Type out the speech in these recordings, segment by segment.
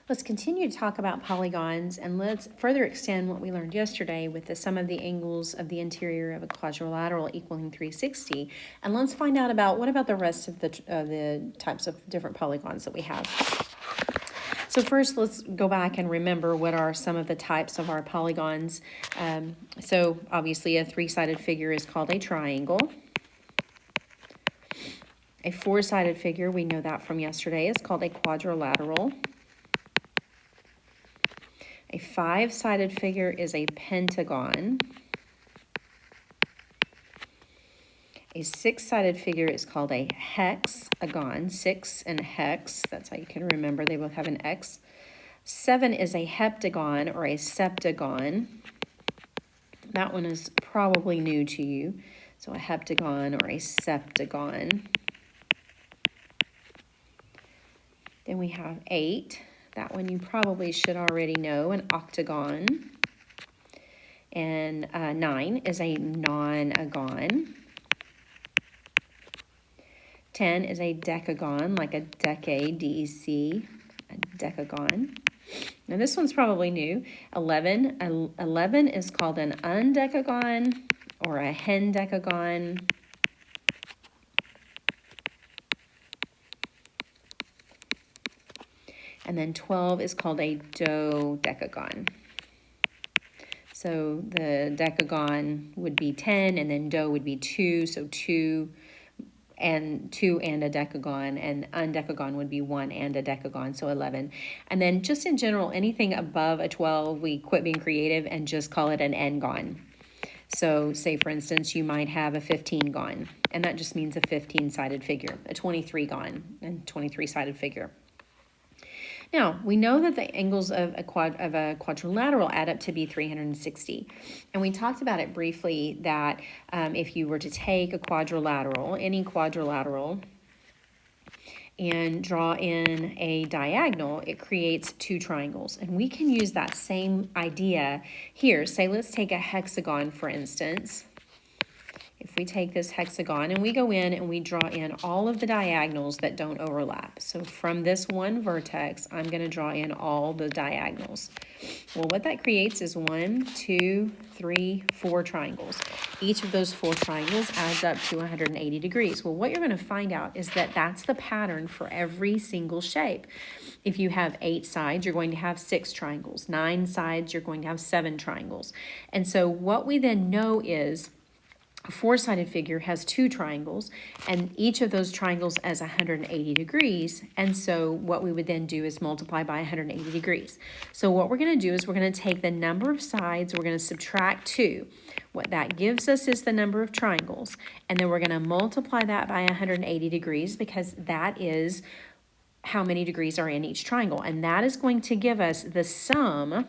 Let's continue to talk about polygons, and let's further extend what we learned yesterday with the sum of the angles of the interior of a quadrilateral equaling 360. And let's find out about what about the rest of the types of different polygons that we have. So first, let's go back and remember what are some of the types of our polygons. So obviously a three-sided figure is called a triangle. A four-sided figure, we know that from yesterday, is called a quadrilateral. A five-sided figure is a pentagon. A six-sided figure is called a hexagon. Six and hex, that's how you can remember. They both have an X. Seven is a heptagon or a septagon. That one is probably new to you. So a heptagon or a septagon. Then we have 8. That one you probably should already know, an octagon. And 9 is a nonagon. 10 is a decagon, like a decade, D-E-C, a decagon. Now this one's probably new. 11 is called an undecagon or a hendecagon. And then 12 is called a dodecagon. So the decagon would be 10, and then do would be 2, so 2 and a decagon, and undecagon would be 1 and a decagon, so 11. And then just in general, anything above a 12, we quit being creative and just call it an n-gon. So say, for instance, you might have a 15-gon, and that just means a 15-sided figure, a 23-gon, and 23-sided figure. Now, we know that the angles of a quadrilateral add up to be 360. And we talked about it briefly that if you were to take a quadrilateral, any quadrilateral, and draw in a diagonal, it creates two triangles. And we can use that same idea here. Say, let's take a hexagon, for instance. If we take this hexagon and we go in and we draw in all of the diagonals that don't overlap. So from this one vertex, I'm going to draw in all the diagonals. Well, what that creates is 1, 2, 3, 4 triangles. Each of those 4 triangles adds up to 180 degrees. Well, what you're going to find out is that that's the pattern for every single shape. If you have 8 sides, you're going to have 6 triangles. 9 sides, you're going to have 7 triangles. And so what we then know is a 4-sided figure has 2 triangles, and each of those triangles is 180 degrees. And so what we would then do is multiply by 180 degrees. So what we're going to do is we're going to take the number of sides, we're going to subtract 2. What that gives us is the number of triangles. And then we're going to multiply that by 180 degrees because that is how many degrees are in each triangle. And that is going to give us the sum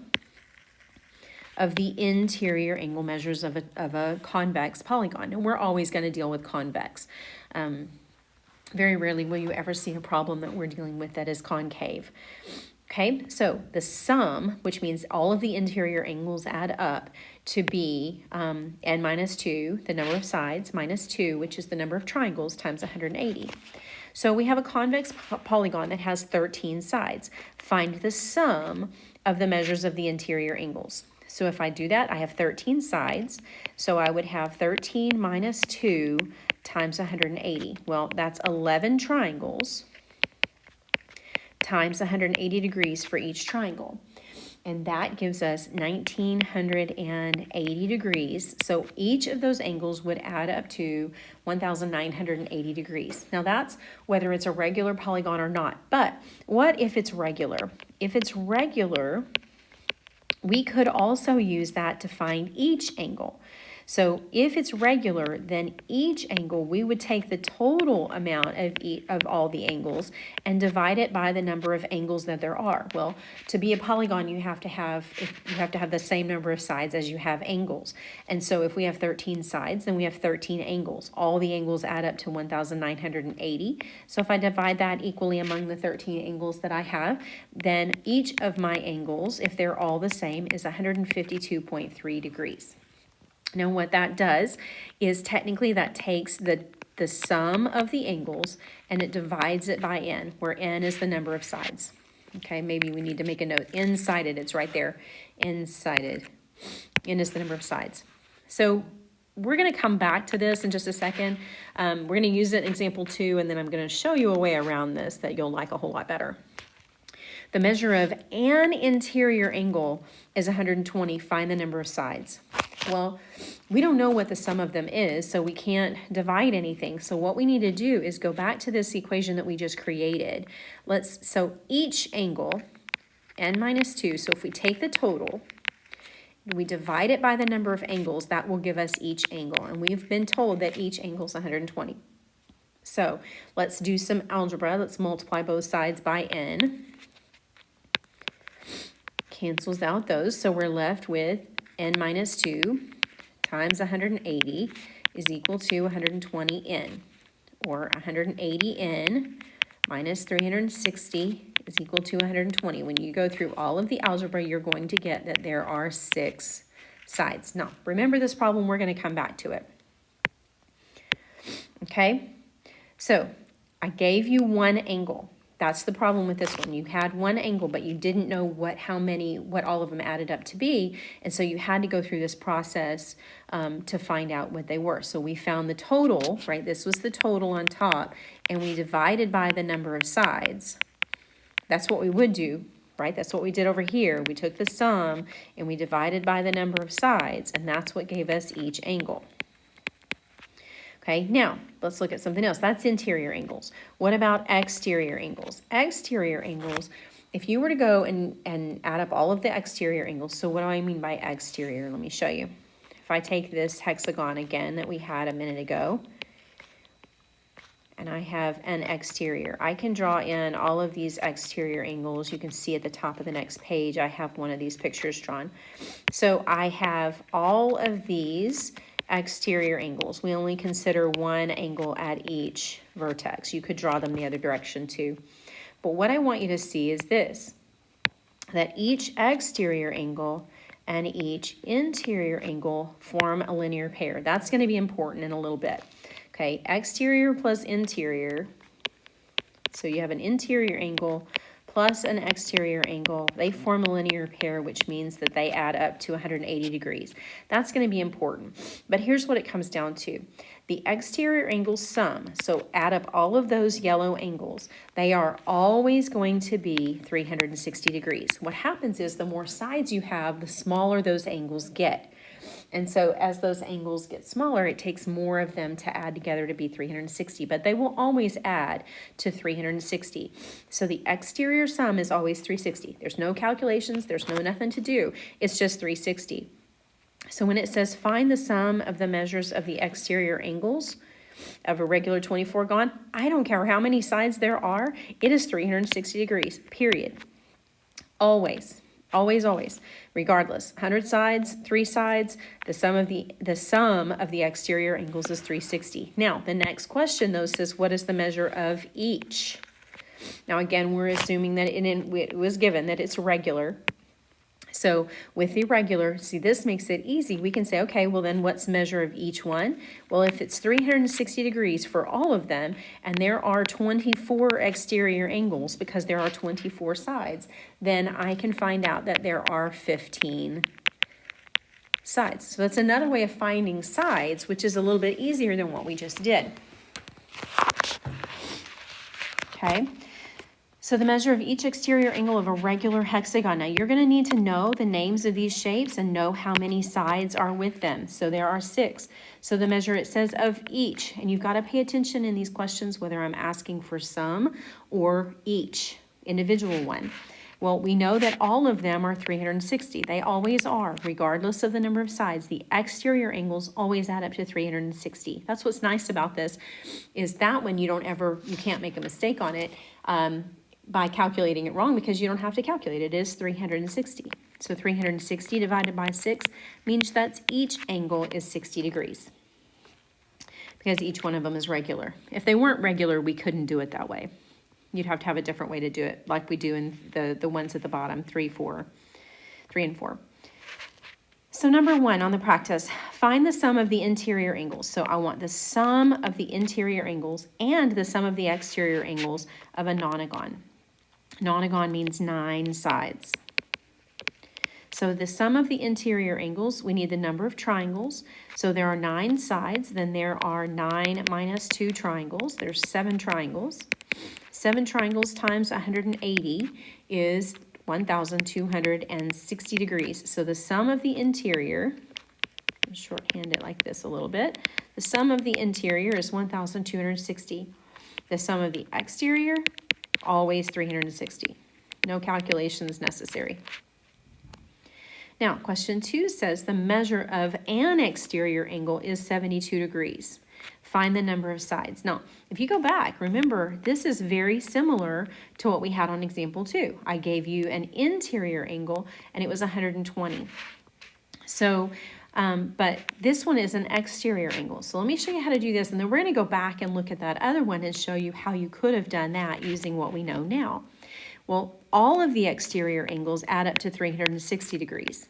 of the interior angle measures of a convex polygon. And we're always going to deal with convex. Very rarely will you ever see a problem that we're dealing with that is concave. Okay, so the sum, which means all of the interior angles add up to be n minus 2, the number of sides, minus 2, which is the number of triangles, times 180. So we have a convex polygon that has 13 sides. Find the sum of the measures of the interior angles. So if I do that, I have 13 sides. So I would have 13 minus 2 times 180. Well, that's 11 triangles times 180 degrees for each triangle. And that gives us 1980 degrees. So each of those angles would add up to 1980 degrees. Now that's whether it's a regular polygon or not. But what if it's regular? If it's regular, we could also use that to find each angle. So if it's regular, then each angle, we would take the total amount of all the angles and divide it by the number of angles that there are. Well, to be a polygon, you have to have the same number of sides as you have angles. And so if we have 13 sides, then we have 13 angles. All the angles add up to 1980. So if I divide that equally among the 13 angles that I have, then each of my angles, if they're all the same, is 152.3 degrees. Now what that does is technically that takes the sum of the angles and it divides it by n, where n is the number of sides. Okay, maybe we need to make a note. N-sided, it's right there. N-sided. N is the number of sides. So we're going to come back to this in just a second. We're going to use it in example 2, and then I'm going to show you a way around this that you'll like a whole lot better. The measure of an interior angle is 120. Find the number of sides. Well, we don't know what the sum of them is, so we can't divide anything. So what we need to do is go back to this equation that we just created. So each angle, n minus 2, so if we take the total, we divide it by the number of angles, that will give us each angle. And we've been told that each angle is 120. So let's do some algebra. Let's multiply both sides by n. Cancels out those, so we're left with n minus 2 times 180 is equal to 120n, or 180n minus 360 is equal to 120. When you go through all of the algebra, you're going to get that there are 6 sides. Now, remember this problem, we're going to come back to it. Okay, so I gave you one angle. That's the problem with this one. You had one angle, but you didn't know what all of them added up to be, and so you had to go through this process to find out what they were. So we found the total, right? This was the total on top, and we divided by the number of sides. That's what we would do, right? That's what we did over here. We took the sum, and we divided by the number of sides, and that's what gave us each angle. Okay, now let's look at something else. That's interior angles. What about exterior angles? Exterior angles, if you were to go and add up all of the exterior angles, so what do I mean by exterior? Let me show you. If I take this hexagon again that we had a minute ago, and I have an exterior, I can draw in all of these exterior angles. You can see at the top of the next page, I have one of these pictures drawn. So I have all of these exterior angles. We only consider one angle at each vertex. You could draw them the other direction too. But what I want you to see is this, that each exterior angle and each interior angle form a linear pair. That's going to be important in a little bit. Okay, exterior plus interior. So you have an interior angle plus an exterior angle. They form a linear pair, which means that they add up to 180 degrees. That's going to be important. But here's what it comes down to. The exterior angles sum, so add up all of those yellow angles. They are always going to be 360 degrees. What happens is the more sides you have, the smaller those angles get. And so as those angles get smaller, it takes more of them to add together to be 360, but they will always add to 360. So the exterior sum is always 360. There's no calculations, there's nothing to do. It's just 360. So when it says find the sum of the measures of the exterior angles of a regular 24gon, I don't care how many sides there are, it is 360 degrees, period. Always. Always, always, regardless. 100 sides, 3 sides, the sum of the exterior angles is 360. Now, the next question, though, says, what is the measure of each? Now, again, we're assuming that it was given that it's regular. So with the regular, see, this makes it easy. We can say, okay, well then what's the measure of each one? Well, if it's 360 degrees for all of them, and there are 24 exterior angles because there are 24 sides, then I can find out that there are 15 sides. So that's another way of finding sides, which is a little bit easier than what we just did. Okay. So the measure of each exterior angle of a regular hexagon. Now you're going to need to know the names of these shapes and know how many sides are with them. So there are 6. So the measure, it says of each, and you've got to pay attention in these questions whether I'm asking for some or each individual one. Well, we know that all of them are 360. They always are, regardless of the number of sides. The exterior angles always add up to 360. That's what's nice about this, is that when you can't make a mistake on it by calculating it wrong, because you don't have to calculate it. It is 360. So 360 divided by 6 means that each angle is 60 degrees, because each one of them is regular. If they weren't regular, we couldn't do it that way. You'd have to have a different way to do it, like we do in the ones at the bottom, 3 and 4. So number 1 on the practice, find the sum of the interior angles. So I want the sum of the interior angles and the sum of the exterior angles of a nonagon. Nonagon means 9 sides. So the sum of the interior angles, we need the number of triangles. So there are 9 sides, then there are 9 minus 2 triangles. There's 7 triangles. 7 triangles times 180 is 1,260 degrees. So the sum of the interior, I'll shorthand it like this a little bit. The sum of the interior is 1,260. The sum of the exterior, always 360. No calculations necessary. Now, question 2 says the measure of an exterior angle is 72 degrees. Find the number of sides. Now, if you go back, remember, this is very similar to what we had on example 2. I gave you an interior angle, and it was 120. So, but this one is an exterior angle. So let me show you how to do this, and then we're going to go back and look at that other one and show you how you could have done that using what we know now. Well, all of the exterior angles add up to 360 degrees.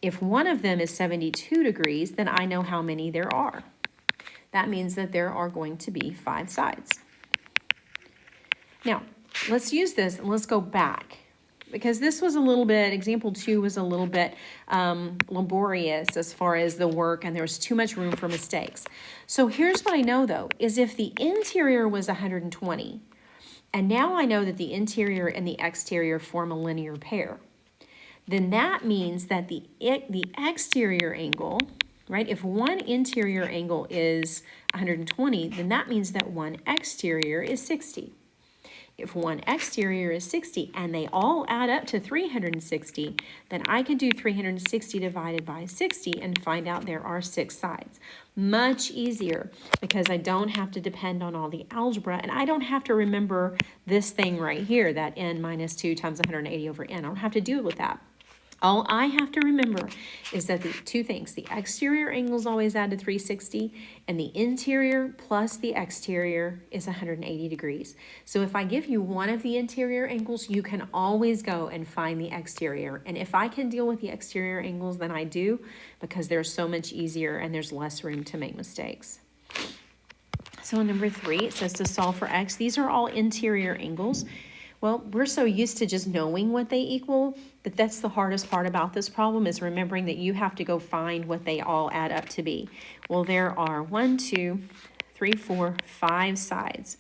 If one of them is 72 degrees, then I know how many there are. That means that there are going to be 5 sides. Now, let's use this and let's go back, because this was a little bit, example 2 was a little bit laborious as far as the work, and there was too much room for mistakes. So here's what I know though, is if the interior was 120, and now I know that the interior and the exterior form a linear pair, then that means that the exterior angle, right, if one interior angle is 120, then that means that one exterior is 60. If one exterior is 60 and they all add up to 360, then I can do 360 divided by 60 and find out there are 6 sides. Much easier, because I don't have to depend on all the algebra, and I don't have to remember this thing right here, that n minus 2 times 180 over n. I don't have to deal with that. All I have to remember is that the 2 things, the exterior angles always add to 360, and the interior plus the exterior is 180 degrees. So if I give you one of the interior angles, you can always go and find the exterior. And if I can deal with the exterior angles, then I do, because they're so much easier and there's less room to make mistakes. So in number 3, it says to solve for x. These are all interior angles. Well, we're so used to just knowing what they equal that that's the hardest part about this problem, is remembering that you have to go find what they all add up to be. Well, there are 1, 2, 3, 4, 5 sides.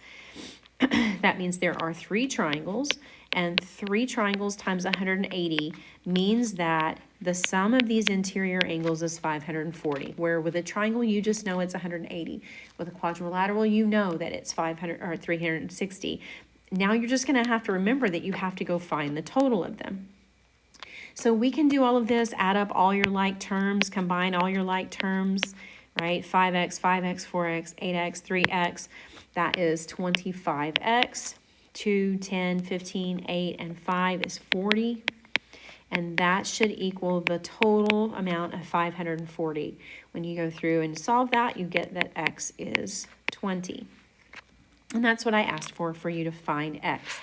That means there are 3 triangles, and 3 triangles times 180 means that the sum of these interior angles is 540, where with a triangle you just know it's 180. With a quadrilateral you know that it's 500 or 360. Now you're just going to have to remember that you have to go find the total of them. So we can do all of this, add up all your like terms, combine all your like terms, right? 5x, 5x, 4x, 8x, 3x. That is 25x. 2, 10, 15, 8, and 5 is 40. And that should equal the total amount of 540. When you go through and solve that, you get that x is 20. And that's what I asked for you to find x.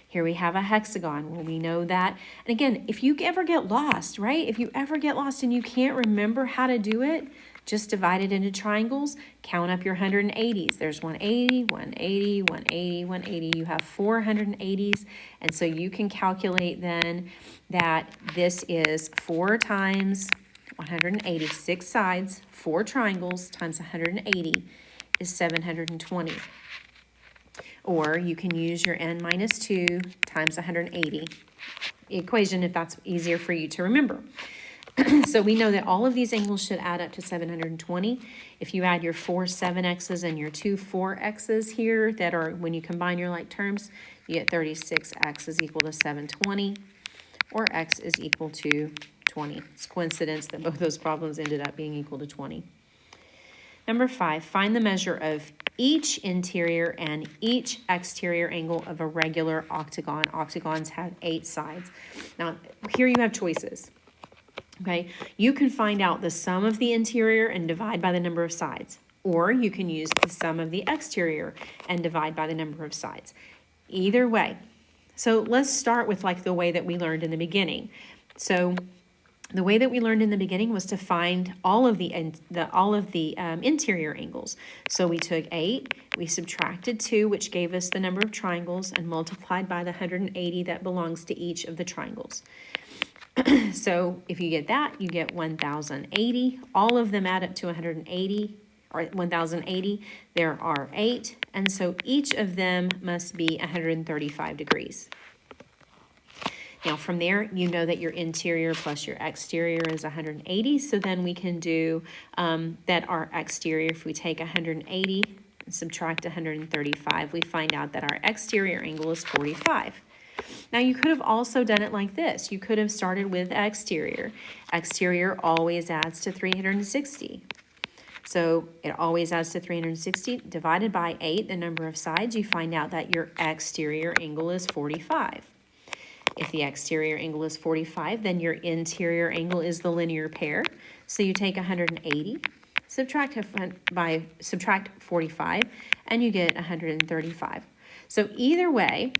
Here we have a hexagon. Well, we know that. And again, if you ever get lost, right? If you ever get lost and you can't remember how to do it, just divide it into triangles, count up your 180s. There's 180, 180, 180, 180. You have 480s. And so you can calculate then that this is 4 times 180, 6 sides, 4 triangles times 180 is 720. Or you can use your n minus 2 times 180 equation if that's easier for you to remember. So we know that all of these angles should add up to 720. If you add your 4 7x's and your 2 4x's here, that are, when you combine your like terms, you get 36x is equal to 720, or x is equal to 20. It's coincidence that both those problems ended up being equal to 20. Number 5, find the measure of each interior and each exterior angle of a regular octagon. Octagons have 8 sides. Now, here you have choices. Okay, you can find out the sum of the interior and divide by the number of sides, or you can use the sum of the exterior and divide by the number of sides. Either way. So let's start with like the way that we learned in the beginning. So The way that we learned in the beginning was to find all of the interior angles. So we took 8, we subtracted 2, which gave us the number of triangles, and multiplied by the 180 that belongs to each of the triangles. So if you get that, you get 1,080. All of them add up to 180, or 1,080. There are 8, and so each of them must be 135 degrees. Now from there, you know that your interior plus your exterior is 180, so then we can do that our exterior, if we take 180 and subtract 135, we find out that our exterior angle is 45. Now you could have also done it like this. You could have started with exterior. Exterior always adds to 360. So it always adds to 360, divided by 8, the number of sides, you find out that your exterior angle is 45. If the exterior angle is 45, then your interior angle is the linear pair. So you take 180, subtract 45, and you get 135. So either way,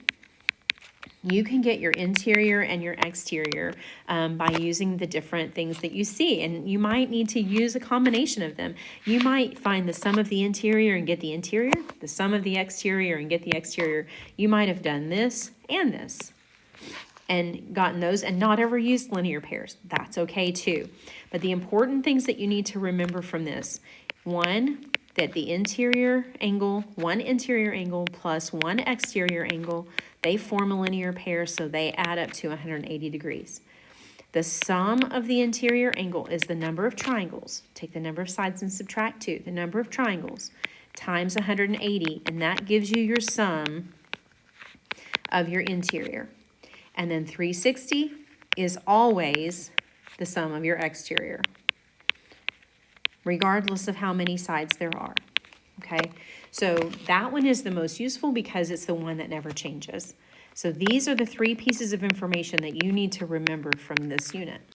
you can get your interior and your exterior by using the different things that you see. And you might need to use a combination of them. You might find the sum of the interior and get the interior, the sum of the exterior and get the exterior. You might have done this and this and gotten those and not ever used linear pairs. That's okay too. But the important things that you need to remember from this, one, that the interior angle, one interior angle plus one exterior angle, they form a linear pair, so they add up to 180 degrees. The sum of the interior angle is the number of triangles. Take the number of sides and subtract 2. The number of triangles times 180, and that gives you your sum of your interior. And then 360 is always the sum of your exterior, regardless of how many sides there are, okay? So that one is the most useful because it's the one that never changes. So these are the 3 pieces of information that you need to remember from this unit.